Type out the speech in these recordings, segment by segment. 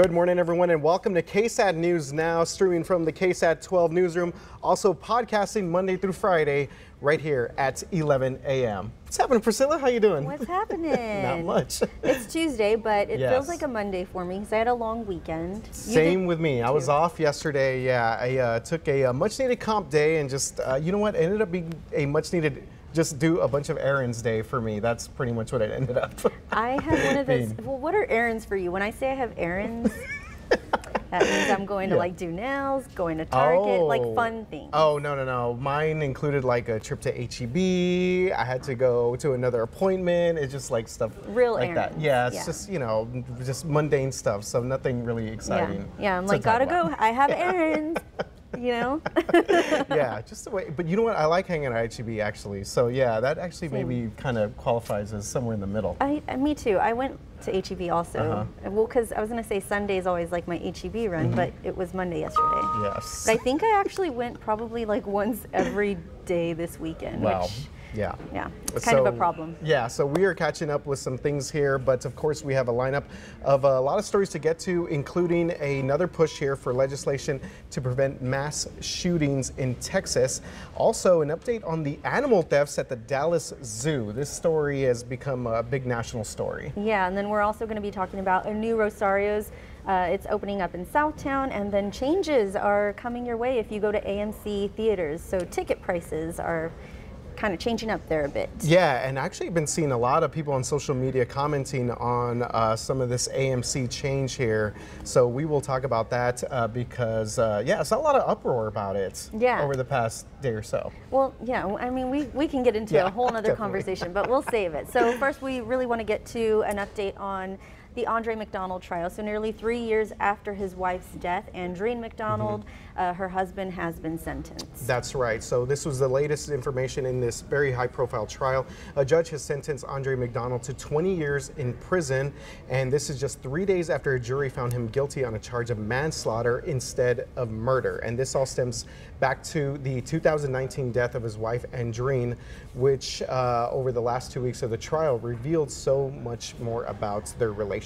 Good morning, everyone, and welcome to KSAT News Now, streaming from the KSAT 12 newsroom, also podcasting Monday through Friday right here at 11 a.m. What's happening, Priscilla? How you doing? What's happening? Not much. It's Tuesday, but it Yes. feels like a Monday for me because I had a long weekend. Same with me. I was off yesterday. Yeah, I took a much-needed comp day and just, you know what, ended up being a much-needed just do a bunch of errands day for me. That's pretty much what it ended up. I have one of those. Well, what are errands for you? When I say I have errands, that means I'm going to like do nails, going to Target, like fun things. Oh, no. Mine included like a trip to H-E-B. I had to go to another appointment. It's just like stuff Real like errands. that. Yeah, it's just, you know, just mundane stuff. So nothing really exciting. Yeah, I'm to like, talk gotta about. go. I have errands. You know? Yeah, just the way. But you know what? I like hanging at H-E-B actually. So yeah, that actually maybe kind of qualifies as somewhere in the middle. Me too. I went to H-E-B also. Well, because I was going to say Sunday is always like my H-E-B run, but it was Monday yesterday. Yes. But I think I actually went probably like once every day this weekend. Wow. Which, yeah. It's kind of a problem. Yeah, so we are catching up with some things here, but of course we have a lineup of a lot of stories to get to, including another push here for legislation to prevent mass shootings in Texas. Also, an update on the animal thefts at the Dallas Zoo. This story has become a big national story. Yeah, and then we're also going to be talking about a new Rosario's. It's opening up in Southtown, and then changes are coming your way if you go to AMC theaters. So ticket prices are kind of changing up there a bit. Yeah, and actually I've been seeing a lot of people on social media commenting on some of this AMC change here. So we will talk about that because, yeah, it's a lot of uproar about it over the past day or so. Well, yeah, I mean, we can get into a whole nother conversation, but we'll save it. So first, we really want to get to an update on the Andre McDonald trial. So nearly 3 years after his wife's death, Andreen McDonald, her husband, has been sentenced. That's right. So this was the latest information in this very high-profile trial. A judge has sentenced Andre McDonald to 20 years in prison, and this is just 3 days after a jury found him guilty on a charge of manslaughter instead of murder. And this all stems back to the 2019 death of his wife, Andreen, which over the last 2 weeks of the trial revealed so much more about their relationship.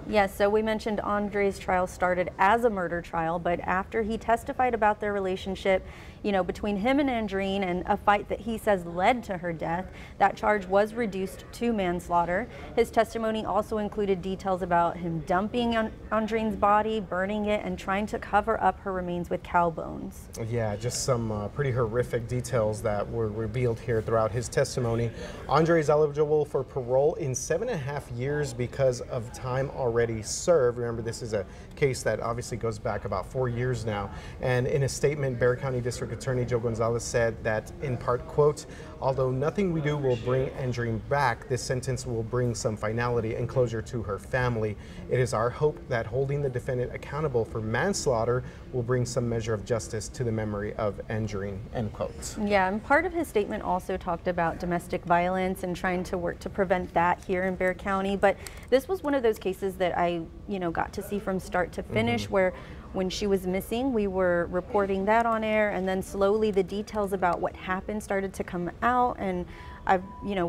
Yes, so we mentioned Andre's trial started as a murder trial, but after he testified about their relationship, you know, between him and Andreen, and a fight that he says led to her death, that charge was reduced to manslaughter. His testimony also included details about him dumping Andreen's body, burning it, and trying to cover up her remains with cow bones. Yeah, just some pretty horrific details that were revealed here throughout his testimony. Andre is eligible for parole in 7.5 years because of time already served. Remember, this is a case that obviously goes back about 4 years now. And in a statement, Bexar County District Attorney Joe Gonzalez said that, in part, quote, "Although nothing we do will bring Andreen back, this sentence will bring some finality and closure to her family. It is our hope that holding the defendant accountable for manslaughter will bring some measure of justice to the memory of Andreen," end quote. Yeah, and part of his statement also talked about domestic violence and trying to work to prevent that here in Bexar County. But this was one of those cases that I, you know, got to see from start to finish, where when she was missing, we were reporting that on air, and then slowly the details about what happened started to come out, and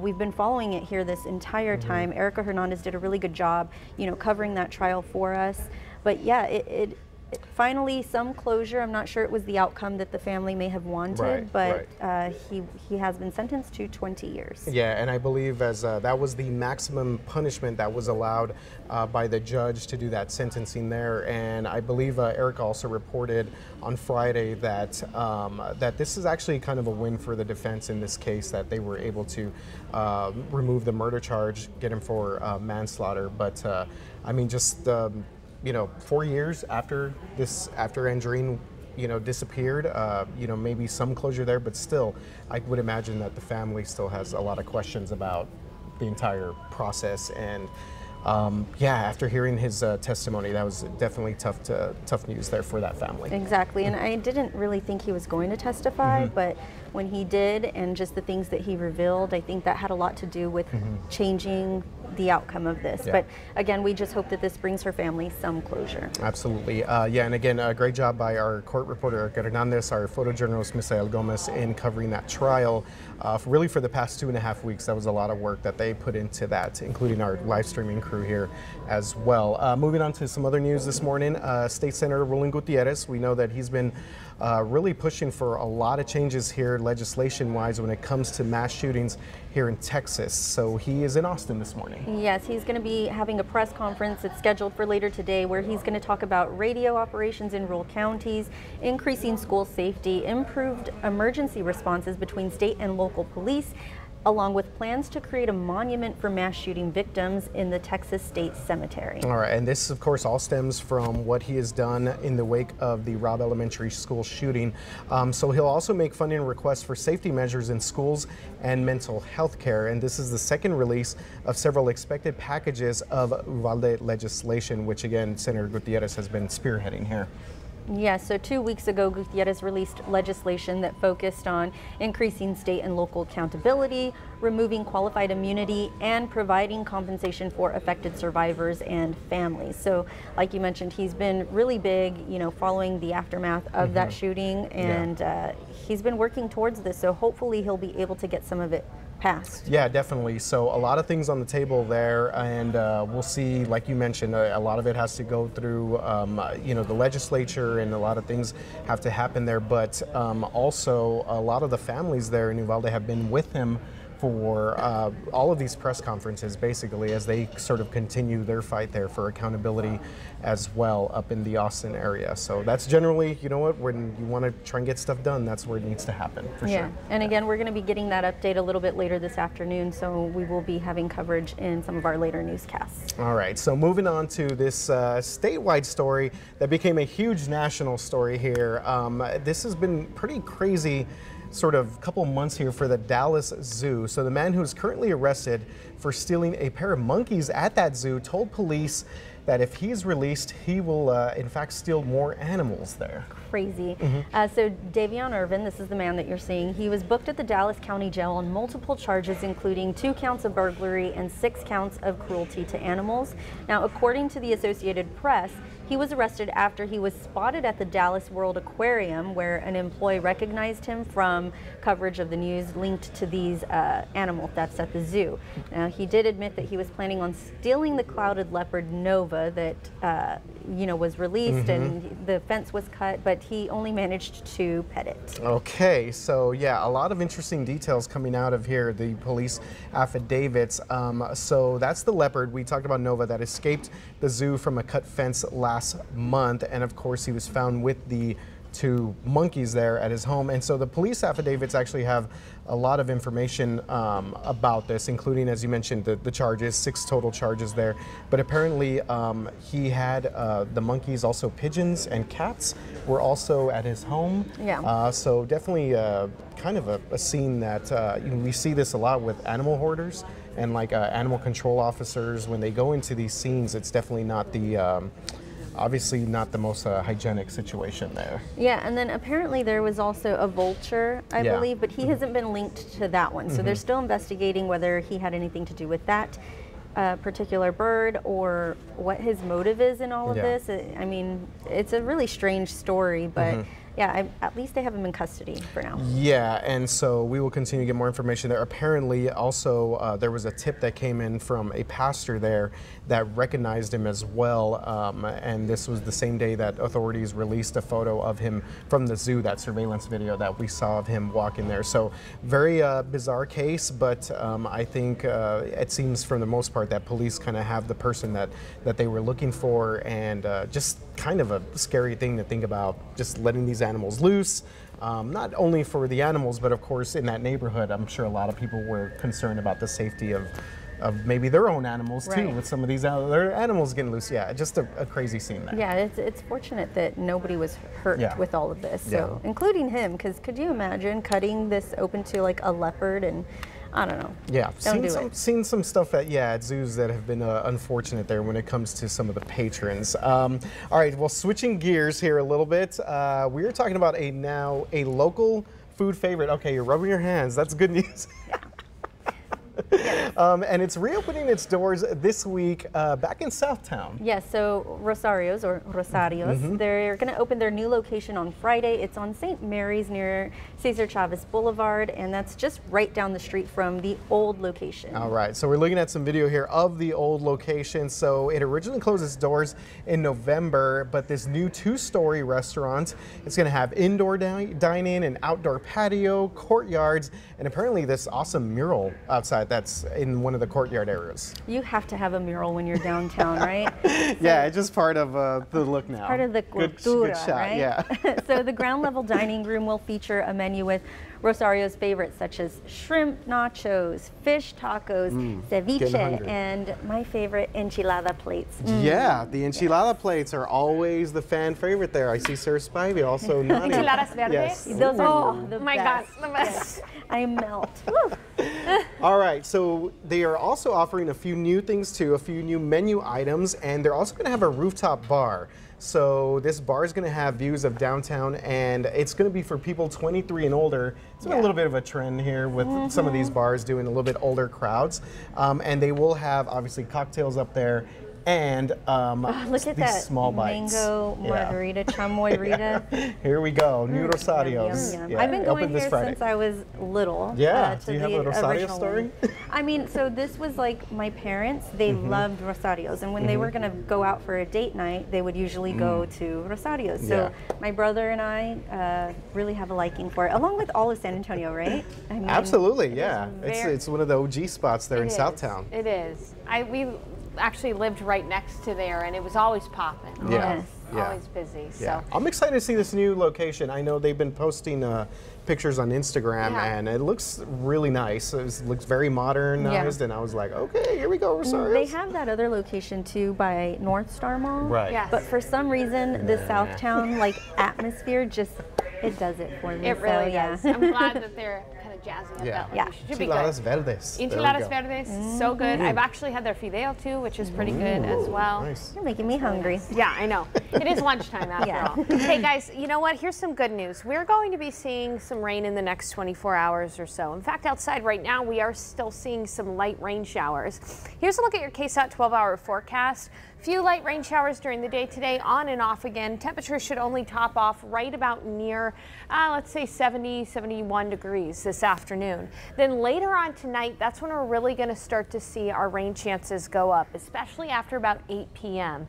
we've been following it here this entire time. Erica Hernandez did a really good job, you know, covering that trial for us. But yeah, it finally some closure. I'm not sure it was the outcome that the family may have wanted, but he has been sentenced to 20 years. Yeah, and I believe as that was the maximum punishment that was allowed by the judge to do that sentencing there. And I believe Erica also reported on Friday that that this is actually kind of a win for the defense in this case, that they were able to remove the murder charge, get him for manslaughter. But I mean, just you know, 4 years after Andreen, you know, disappeared, you know, maybe some closure there, but still, I would imagine that the family still has a lot of questions about the entire process. And yeah, after hearing his testimony, that was definitely tough news there for that family. Exactly, and I didn't really think he was going to testify, but when he did, and just the things that he revealed, I think that had a lot to do with changing the outcome of this. Yeah. But again, we just hope that this brings her family some closure. Absolutely. Yeah, and again, a great job by our court reporter, Erica Hernandez, our photojournalist, Misael Gomez, in covering that trial. Really for the past 2.5 weeks, that was a lot of work that they put into that, including our live streaming crew here as well. Moving on to some other news this morning, State Senator Roland Gutierrez, we know that he's been really pushing for a lot of changes here legislation-wise when it comes to mass shootings here in Texas. So he is in Austin this morning. Yes, he's going to be having a press conference that's scheduled for later today where he's going to talk about radio operations in rural counties, increasing school safety, improved emergency responses between state and local police, along with plans to create a monument for mass shooting victims in the Texas State Cemetery. All right, and this, of course, all stems from what he has done in the wake of the Robb Elementary School shooting. So he'll also make funding requests for safety measures in schools and mental health care. And this is the second release of several expected packages of Uvalde legislation, which, again, Senator Gutierrez has been spearheading here. Yes, so 2 weeks ago, Gutierrez released legislation that focused on increasing state and local accountability, removing qualified immunity, and providing compensation for affected survivors and families. So, like you mentioned, he's been really big, following the aftermath of that shooting, and he's been working towards this. So hopefully he'll be able to get some of it passed. Yeah, definitely. So a lot of things on the table there, and we'll see, like you mentioned, a lot of it has to go through, the legislature, and a lot of things have to happen there. But also, a lot of the families there in Uvalde have been with him for all of these press conferences, basically, as they sort of continue their fight there for accountability as well up in the Austin area. So that's generally, when you want to try and get stuff done, that's where it needs to happen, for sure. And again, we're going to be getting that update a little bit later this afternoon, so we will be having coverage in some of our later newscasts. All right, so moving on to this statewide story that became a huge national story here. This has been pretty crazy sort of couple months here for the Dallas Zoo. So the man who's currently arrested for stealing a pair of monkeys at that zoo told police that if he's released, he will in fact steal more animals there. Crazy. So Davion Irvin, this is the man that you're seeing, he was booked at the Dallas County Jail on multiple charges, including 2 counts of burglary and 6 counts of cruelty to animals. Now, according to the Associated Press, he was arrested after he was spotted at the Dallas World Aquarium, where an employee recognized him from coverage of the news linked to these animal thefts at the zoo. Now, he did admit that he was planning on stealing the clouded leopard Nova that was released, and the fence was cut, but he only managed to pet it. Okay, so yeah, a lot of interesting details coming out of here, the police affidavits. So that's the leopard. We talked about Nova that escaped the zoo from a cut fence last month, and of course he was found with the 2 monkeys there at his home. And so the police affidavits actually have a lot of information about this, including, as you mentioned, the charges, 6 total charges there. But apparently he had the monkeys, also pigeons and cats were also at his home. Yeah. So definitely kind of a scene that we see this a lot with animal hoarders and like animal control officers. When they go into these scenes, it's definitely not the obviously not the most hygienic situation there. Yeah, and then apparently there was also a vulture, I believe, but he hasn't been linked to that one. So they're still investigating whether he had anything to do with that particular bird or what his motive is in all of this. I mean, it's a really strange story, but yeah, at least they have him in custody for now. Yeah, and so we will continue to get more information there. Apparently, also, there was a tip that came in from a pastor there that recognized him as well, and this was the same day that authorities released a photo of him from the zoo, that surveillance video that we saw of him walking there. So very bizarre case, but I think it seems for the most part that police kind of have the person that they were looking for, and just kind of a scary thing to think about, just letting these animals loose. Not only for the animals, but of course in that neighborhood, I'm sure a lot of people were concerned about the safety of maybe their own animals too, with some of these their animals getting loose. Yeah, just a crazy scene there. Yeah, it's fortunate that nobody was hurt with all of this, so including him, because could you imagine cutting this open to like a leopard? And I don't know. Yeah, seen some stuff at zoos that have been unfortunate there when it comes to some of the patrons. All right, well, switching gears here a little bit, we are talking about a local food favorite. Okay, you're rubbing your hands. That's good news. And it's reopening its doors this week back in Southtown. Yes, so Rosarios, they're going to open their new location on Friday. It's on St. Mary's near Cesar Chavez Boulevard, and that's just right down the street from the old location. All right, so we're looking at some video here of the old location. So it originally closed its doors in November, but this new 2-story restaurant, it's going to have indoor dining and outdoor patio, courtyards, and apparently this awesome mural outside that's in one of the courtyard areas. You have to have a mural when you're downtown, right? Yeah, it's just part of the look now. Part of the cultura, good shot, right? Yeah. So the ground level dining room will feature a menu with Rosario's favorites such as shrimp nachos, fish tacos, ceviche, and my favorite, enchilada plates. Yeah, the enchilada plates are always the fan favorite there. I see Sir Spivey also nodding. Enchiladas verdes? Yes. Those are the my best. God, the best. I melt. All right, so they are also offering a few new things too, a few new menu items, and they're also going to have a rooftop bar. So this bar is going to have views of downtown, and it's going to be for people 23 and older. It's been a little bit of a trend here with some of these bars doing a little bit older crowds, and they will have obviously cocktails up there. And look at these that small bites. mango margarita, chamoy Rita. Here we go, new Rosarios. Yum, yum. Yeah, I've been going opened this here Friday. since I was little. Yeah, to do you have the a Rosario original story? one. I mean, so this was like my parents, they loved Rosarios. And when they were going to go out for a date night, they would usually go to Rosarios. So my brother and I really have a liking for it, along with all of San Antonio, right? I mean, Absolutely, yeah. very- It's one of the OG spots there in It is. Southtown. It is. We actually lived right next to there, and it was always popping. Yeah. Yes. Yeah. Always busy. Yeah, So I'm excited to see this new location. I know they've been posting pictures on Instagram, Yeah. and it looks really nice. It looks very modernized, and I was like, okay, here we go, Rosario. They have that other location too by North Star Mall. Right. Yes. But for some reason, the Southtown like atmosphere just it does it for me. it really so, yeah. does. I'm glad that they're kind of jazzing up Yeah. that Yeah. location. Should be good. Enchiladas verdes. There we Enchiladas go. verdes, so good. I've actually had their fideo too, which is pretty good as well. Nice. You're making me hungry. Yeah, I know. It is lunchtime after Yeah. all. Hey guys, you know what? Here's some good news. We're going to be seeing some rain in the next 24 hours or so. In fact, outside right now, we are still seeing some light rain showers. Here's a look at your KSAT 12-hour forecast. Few light rain showers during the day today, on and off again. Temperatures should only top off right about near, let's say 70, 71 degrees this afternoon. Then later on tonight, that's when we're really going to start to see our rain chances go up, especially after about 8 p.m.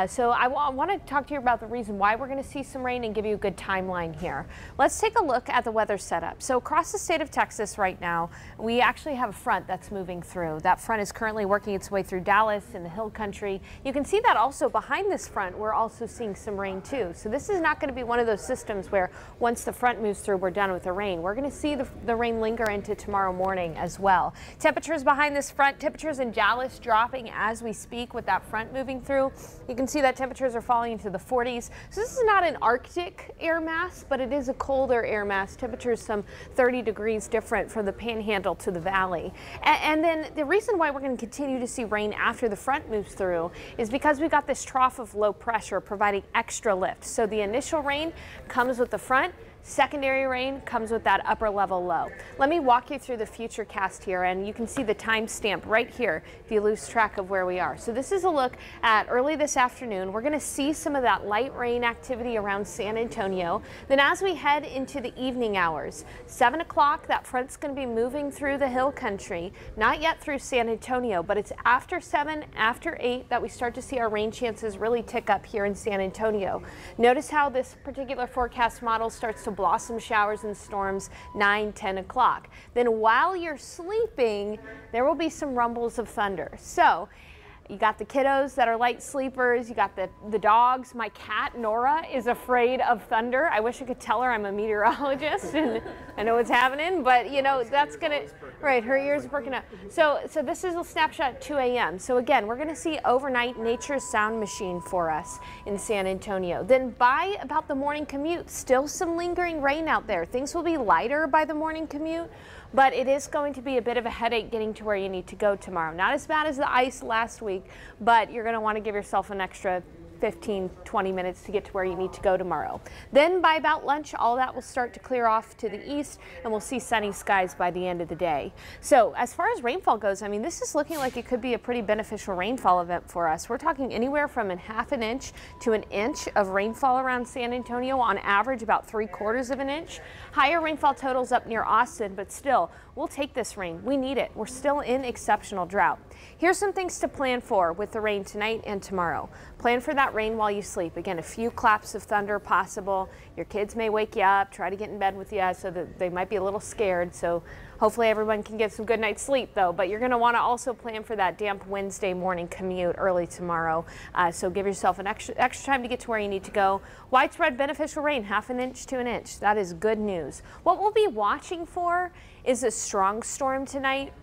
So I want to talk to you about the reason why we're going to see some rain and give you a good timeline here. Let's take a look at the weather setup. So across the state of Texas right now, we actually have a front that's moving through. That front is currently working its way through Dallas and the Hill Country. You can see that also behind this front, we're also seeing some rain too. So this is not going to be one of those systems where once the front moves through, we're done with the rain. We're going to see the rain linger into tomorrow morning as well. Temperatures behind this front, temperatures in Dallas dropping as we speak with that front moving through. You can see that temperatures are falling into the 40s. So this is not an Arctic air mass, but it is a colder air mass. Temperatures some 30 degrees different from the Panhandle to the valley. And then the reason why we're going to continue to see rain after the front moves through is because we've got this trough of low pressure providing extra lift. So the initial rain comes with the front. Secondary rain comes with that upper level low. Let me walk you through the future cast here, and you can see the timestamp right here if you lose track of where we are. So this is a look at early this afternoon. We're going to see some of that light rain activity around San Antonio. Then as we head into the evening hours, 7 o'clock, that front's going to be moving through the Hill Country. Not yet through San Antonio, but it's after 7, after 8 that we start to see our rain chances really tick up here in San Antonio. Notice how this particular forecast model starts to blossom showers and storms 9, 10 o'clock. Then while you're sleeping, there will be some rumbles of thunder. So you got the kiddos that are light sleepers, you got the dogs. My cat, Nora, is afraid of thunder. I wish I could tell her I'm a meteorologist and I know what's happening, but you know, that's gonna, right, her ears are perking up. So this is a snapshot at 2 a.m. So again, we're gonna see overnight nature's sound machine for us in San Antonio. Then by about the morning commute, still some lingering rain out there. Things will be lighter by the morning commute, but it is going to be a bit of a headache getting to where you need to go tomorrow. Not as bad as the ice last week, but you're going to want to give yourself an extra 15, 20 minutes to get to where you need to go tomorrow. Then by about lunch, all that will start to clear off to the east, and we'll see sunny skies by the end of the day. So as far as rainfall goes, I mean, this is looking like it could be a pretty beneficial rainfall event for us. We're talking anywhere from ½ an inch to an inch of rainfall around San Antonio, on average about 3/4 of an inch. Higher rainfall totals up near Austin, but still, we'll take this rain. We need it. We're still in exceptional drought. Here's some things to plan for with the rain tonight and tomorrow. Plan for that rain while you sleep. Again, a few claps of thunder possible. Your kids may wake you up, try to get in bed with you so that they might be a little scared. So hopefully everyone can get some good night's sleep though. But you're going to want to also plan for that damp Wednesday morning commute early tomorrow. So give yourself an extra time to get to where you need to go. Widespread beneficial rain, ½ an inch to an inch. That is good news. What we'll be watching for is a strong storm tonight,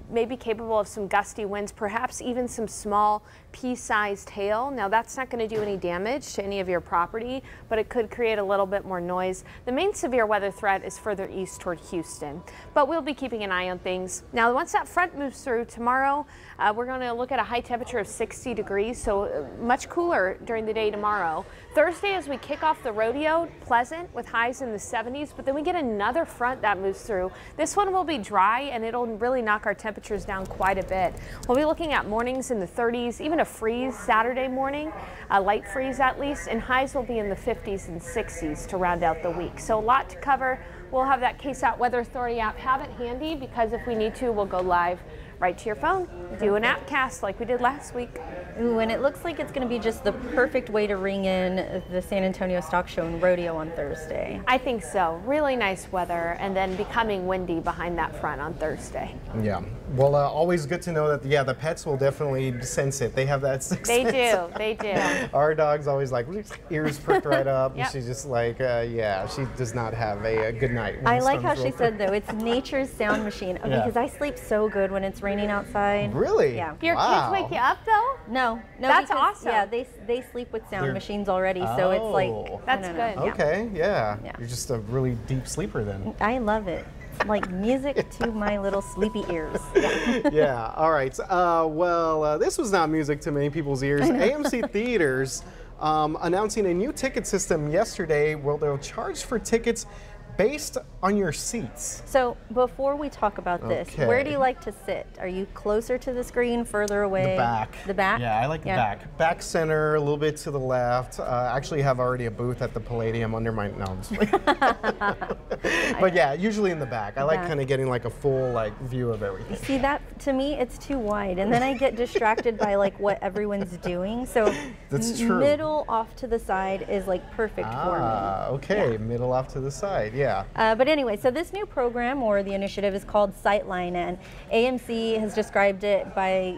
maybe capable of some gusty winds, perhaps even some small pea-sized hail. Now that's not going to do any damage to any of your property, but it could create a little bit more noise. The main severe weather threat is further east toward Houston, but we'll be keeping an eye on things. Now once that front moves through tomorrow, we're going to look at a high temperature of 60 degrees, so much cooler during the day tomorrow. Thursday, as we kick off the rodeo, pleasant with highs in the 70s, but then we get another front that moves through. This one will be dry and it'll really knock our temperatures down quite a bit. We'll be looking at mornings in the 30s, even a freeze Saturday morning, a light freeze at least, and highs will be in the 50s and 60s to round out the week. So a lot to cover. We'll have that KSAT Weather Authority app. Have it handy because if we need to, we'll go live right to your phone. Do an app cast like we did last week. Ooh, and it looks like it's going to be just the perfect way to ring in the San Antonio Stock Show and Rodeo on Thursday. I think so. Really nice weather, and then becoming windy behind that front on Thursday. Yeah. Well, always good to know that, yeah, the pets will definitely sense it. They have that sixth sense. They do. They do. Our dog's always like, ears perked right up. Yep. And she's just like, yeah, she does not have a good night. when I the like sun's how she real said, though, it's nature's sound machine. Yeah. Because I sleep so good when it's raining outside. Really? Yeah. Your Wow. kids wake you up though? No, That's because, awesome. Yeah, they sleep with sound They're- machines already, so it's like Oh. That's no. good. Yeah. Okay, yeah. Yeah. You're just a really deep sleeper then. I love it. It's like music to my little sleepy ears. Yeah, all right. Well, this was not music to many people's ears. AMC Theaters announcing a new ticket system yesterday where they'll charge for tickets based on your seats. So before we talk about this, where do Okay. you like to sit? Are you closer to the screen, further away? The back. The back? Yeah, I like the back. Back center, a little bit to the left. Actually have already a booth at the Palladium under my, no, I'm just like- But yeah, usually in the back. I like Back. kind of getting like a full view of everything. See, that to me, it's too wide, and then I get distracted by like what everyone's doing. So That's true. middle off to the side is like perfect for me. Okay, middle off to the side, yeah. But anyway, so this new program or the initiative is called Sightline, and AMC has described it by,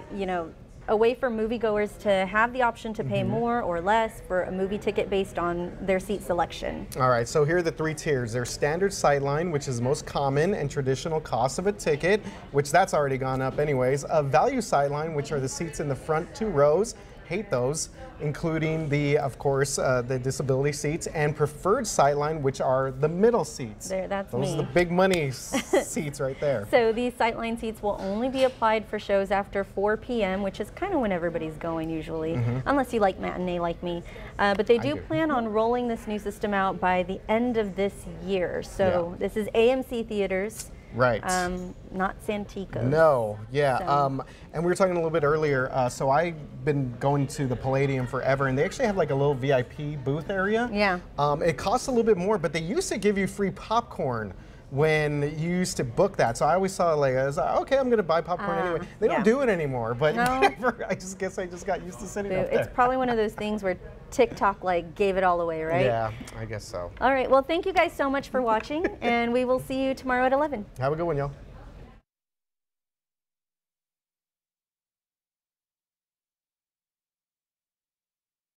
a way for moviegoers to have the option to pay more or less for a movie ticket based on their seat selection. All right, so here are the 3 tiers. There's standard sightline, which is the most common and traditional cost of a ticket, which that's already gone up anyways. A value sightline, which are the seats in the front 2 rows. Hate those, including of course, the disability seats, and preferred sightline, which are the middle seats. That's Those me. are the big money seats right there. So these sightline seats will only be applied for shows after 4 p.m., which is kind of when everybody's going usually, unless you like matinee like me. But they do plan on rolling this new system out by the end of this year. So this is AMC Theaters. Right. Not Santikos. No, yeah. So- And we were talking a little bit earlier. So I've been going to the Palladium forever, and they actually have like a little VIP booth area. Yeah. It costs a little bit more, but they used to give you free popcorn when you used to book that. So I always saw I was like, okay, I'm going to buy popcorn anyway. They don't do it anymore, but No. whatever. I guess I just got used to sitting up there. It's probably one of those things where TikTok gave it all away, right? Yeah, I guess so. All right. Well, thank you guys so much for watching, and we will see you tomorrow at 11. Have a good one, y'all.